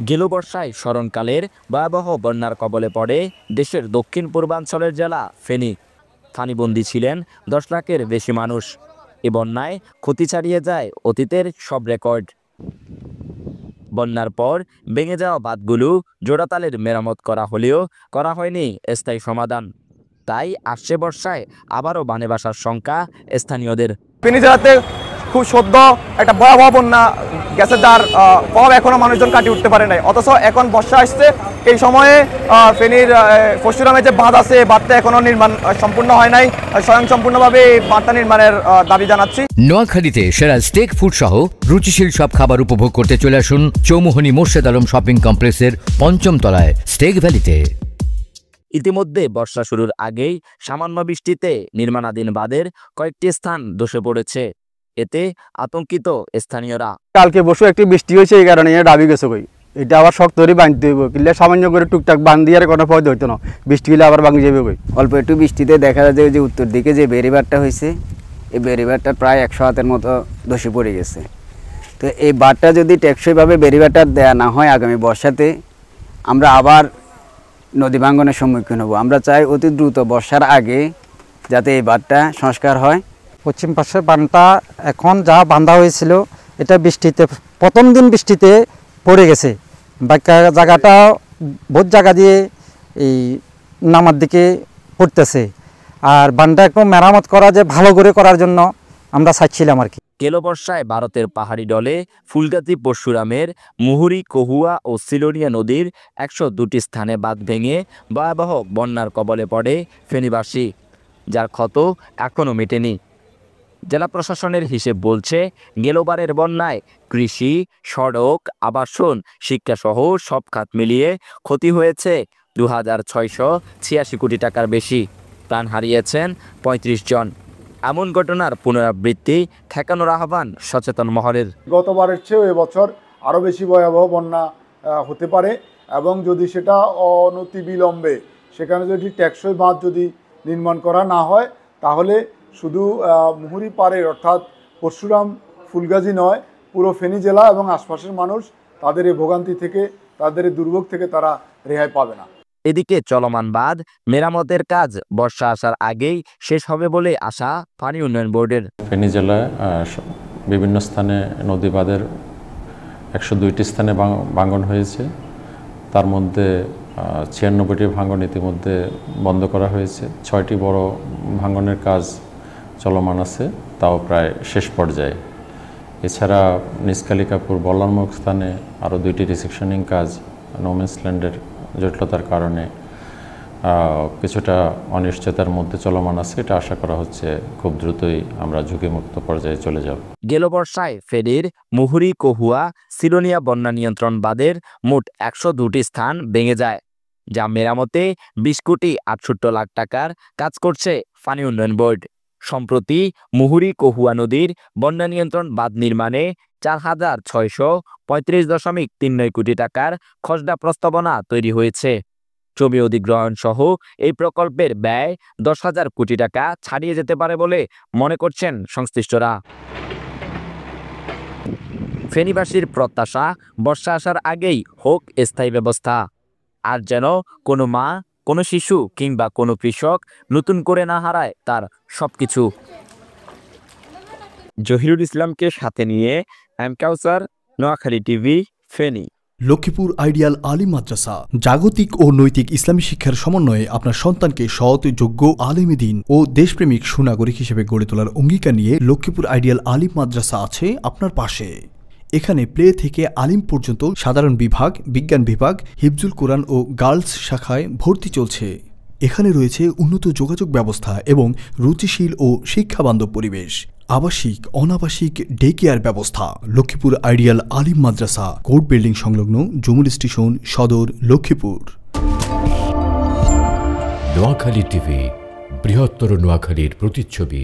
গেল বর্ষায় স্মরণকালের ভয়াবহ বন্যার কবলে পড়ে দেশের দক্ষিণ পূর্বাঞ্চলের জেলা ফেনী। ফানিবন্দী ছিলেন 10 লাখের বেশি মানুষ। এ বন্যায় ক্ষতি ছাড়িয়ে যায় অতীতের সব রেকর্ড। বন্যার পর ভেঙে যাওয়া বাঁধগুলো জোড়াতালের মেরামত করা হলেও করা হয়নি স্থায়ী সমাধান। তাই আসছে বর্ষায় আবারও বানে বাসার শঙ্কা স্থানীয়দের। ফেনী জেলাতে খুব সদ্য একটা ভয়াবহ বন্যা গেছে, যার প্রভাব এখনো মানুষজন কাটিয়ে উঠতে পারে নাই। অথচ এখন বর্ষা আসছে, এই সময়ে ফেনীর পরশুরামে যে বাঁধ আছে, বাঁধটা এখনো নির্মাণ সম্পূর্ণ হয় নাই। স্বয়ং সম্পূর্ণভাবে এই বাঁধটা নির্মাণের দাবি জানাচ্ছি। নোয়াখালীতে সেরা স্টেক ফুড সহ রুচিশীল সব খাবার উপভোগ করতে চলে আসুন চৌমুহনী মোর্শেদ আলম শপিং কমপ্লেক্সের ৫ম তলায় স্টেক ভ্যালিতে। ইতিমধ্যে বর্ষা শুরুর আগেই সামান্য বৃষ্টিতে নির্মাণাধীন বাঁধের কয়েকটি স্থান ধসে পড়েছে। এতে আতঙ্কিত স্থানীয়রা। কালকে বসে একটি বৃষ্টি হয়েছে, এই কারণে ডাবি গেছে কই, এটা আবার শক্ত করে বাঁধতে হইব, কিনলে সামান্য করে টুকটাক বাঁধ আর কোনো পয়দা হইতো না, বৃষ্টি হলে আবার ভাঙি যাবে কই। অল্প একটু বৃষ্টিতে দেখা যায় যে উত্তর দিকে যে বেড়িবাঁধটা হয়েছে, এই বেড়িবাঁধটা প্রায় 100 হাতের মতো ধসে পড়ে গেছে। তো এই বাঁধটা যদি টেকসইভাবে বেড়িবাঁধটা দেওয়া না হয়, আগামী বর্ষাতে আমরা আবার নদী ভাঙ্গনের সম্মুখীন হব। আমরা চাই অতি দ্রুত বর্ষার আগে যাতে এই বাঁধটা সংস্কার হয়। পশ্চিম পাশের বাঁধটা এখন যা বাঁধা হয়েছিল, এটা বৃষ্টিতে প্রথম দিন বৃষ্টিতে পড়ে গেছে। বাকি জায়গাটা বহুত জায়গা দিয়ে এই নামার দিকে পড়তেছে। আর বাঁধটা একটু মেরামত করা, যে ভালো করে করার জন্য আমরা চাইছিলাম আর কি। গেল বর্ষায় ভারতের পাহাড়ি ডলে ফুলগাজী পরশুরামের মুহুরী, কহুয়া ও সিলোনিয়া নদীর 102টি স্থানে বাঁধ ভেঙে ভয়াবহ বন্যার কবলে পড়ে ফেনীবাসী, যার ক্ষত এখনও মেটেনি। জেলা প্রশাসনের হিসেব বলছে, গেলবারের বন্যায় কৃষি, সড়ক, আবাসন, শিক্ষাসহ সব খাত মিলিয়ে ক্ষতি হয়েছে 2686 কোটি টাকার বেশি। প্রাণ হারিয়েছেন 35 জন। এমন ঘটনার পুনরাবৃত্তি ঠেকানোর আহ্বান সচেতন মহলের। গতবারের চেয়েও এবছর আরও বেশি ভয়াবহ বন্যা হতে পারে, এবং যদি সেটা অনতিবিলম্বে সেখানে যদি টেকসই বাঁধ যদি নির্মাণ করা না হয়, তাহলে শুধু মুহুরী পাড়ের অর্থাৎ পরশুরাম ফুলগাজী নয়, পুরো ফেনী জেলা এবং আশপাশের মানুষ তাদের এই ভোগান্তি থেকে, তাদের এই দুর্ভোগ থেকে তারা রেহাই পাবে না। এদিকে চলমান বাঁধ মেরামতের কাজ বর্ষা আসার আগেই শেষ হবে বলে আশা পানি উন্নয়ন বোর্ডের। ফেনী জেলায় বিভিন্ন স্থানে নদী বাঁধের 102টি স্থানে ভাঙন হয়েছে। তার মধ্যে 96টি ভাঙন ইতিমধ্যে বন্ধ করা হয়েছে। 6টি বড় ভাঙনের কাজ চলমান আছে, তাও প্রায় শেষ পর্যায়ে। এছাড়া নিষ্কালিকাপুর বল্লারমুখ স্থানে আরও 2টি রিসেকশনিং কাজ নোম্যান্সল্যান্ডের জটিলতার কারণে কিছুটা অনিশ্চয়তার মধ্যে চলমান আছে। এটা আশা করা হচ্ছে খুব দ্রুতই আমরা ঝুঁকিমুক্ত পর্যায়ে চলে যাব। গেল বর্ষায় ফেনীর মুহুরী, কহুয়া, সিলোনিয়া বন্যা নিয়ন্ত্রণ বাঁধের মোট 102টি স্থান ভেঙে যায়, যা মেরামতে 20 কোটি 68 লাখ টাকার কাজ করছে পানি উন্নয়ন বোর্ড। সম্প্রতি মুহুরী, কহুয়া নদীর বন্যা নিয়ন্ত্রণ বাঁধ নির্মাণে 4,635.39 কোটি টাকার খসড়া প্রস্তাবনা তৈরি হয়েছে। জমি অধিগ্রহণ সহ এই প্রকল্পের ব্যয় 10,000 কোটি টাকা ছাড়িয়ে যেতে পারে বলে মনে করছেন সংশ্লিষ্টরা। ফেনীবাসীর প্রত্যাশা, বর্ষা আসার আগেই হোক স্থায়ী ব্যবস্থা, আর যেন কোনো মা, কোনো শিশু কিংবা কোনো কৃষক নতুন করে না হারায় তার সবকিছু। জহিরুল ইসলামকে সাথে নিয়ে এম কাউসার, নোয়াখালী টিভি, ফেনী। লক্ষ্মীপুর আইডিয়াল আলিম মাদ্রাসা জাগতিক ও নৈতিক ইসলামী শিক্ষার সমন্বয়ে আপনার সন্তানকে সৎ, যোগ্য, আলেমে দ্বীন ও দেশপ্রেমিক সুনাগরিক হিসেবে গড়ে তোলার অঙ্গীকার নিয়ে লক্ষ্মীপুর আইডিয়াল আলিম মাদ্রাসা আছে আপনার পাশে। এখানে প্লে থেকে আলিম পর্যন্ত সাধারণ বিভাগ, বিজ্ঞান বিভাগ, হিফজুল কোরআন ও গার্লস শাখায় ভর্তি চলছে। এখানে রয়েছে উন্নত যোগাযোগ ব্যবস্থা এবং রুচিশীল ও শিক্ষাবান্ধব পরিবেশ, আবাসিক, অনাবাসিক ডে কেয়ার ব্যবস্থা। লক্ষ্মীপুর আইডিয়াল আলিম মাদ্রাসা, কোর্ট বিল্ডিং সংলগ্ন, জমুল স্টেশন, সদর, লক্ষ্মীপুর। নোয়াখালী টিভি, বৃহত্তর নোয়াখালীর প্রতিচ্ছবি।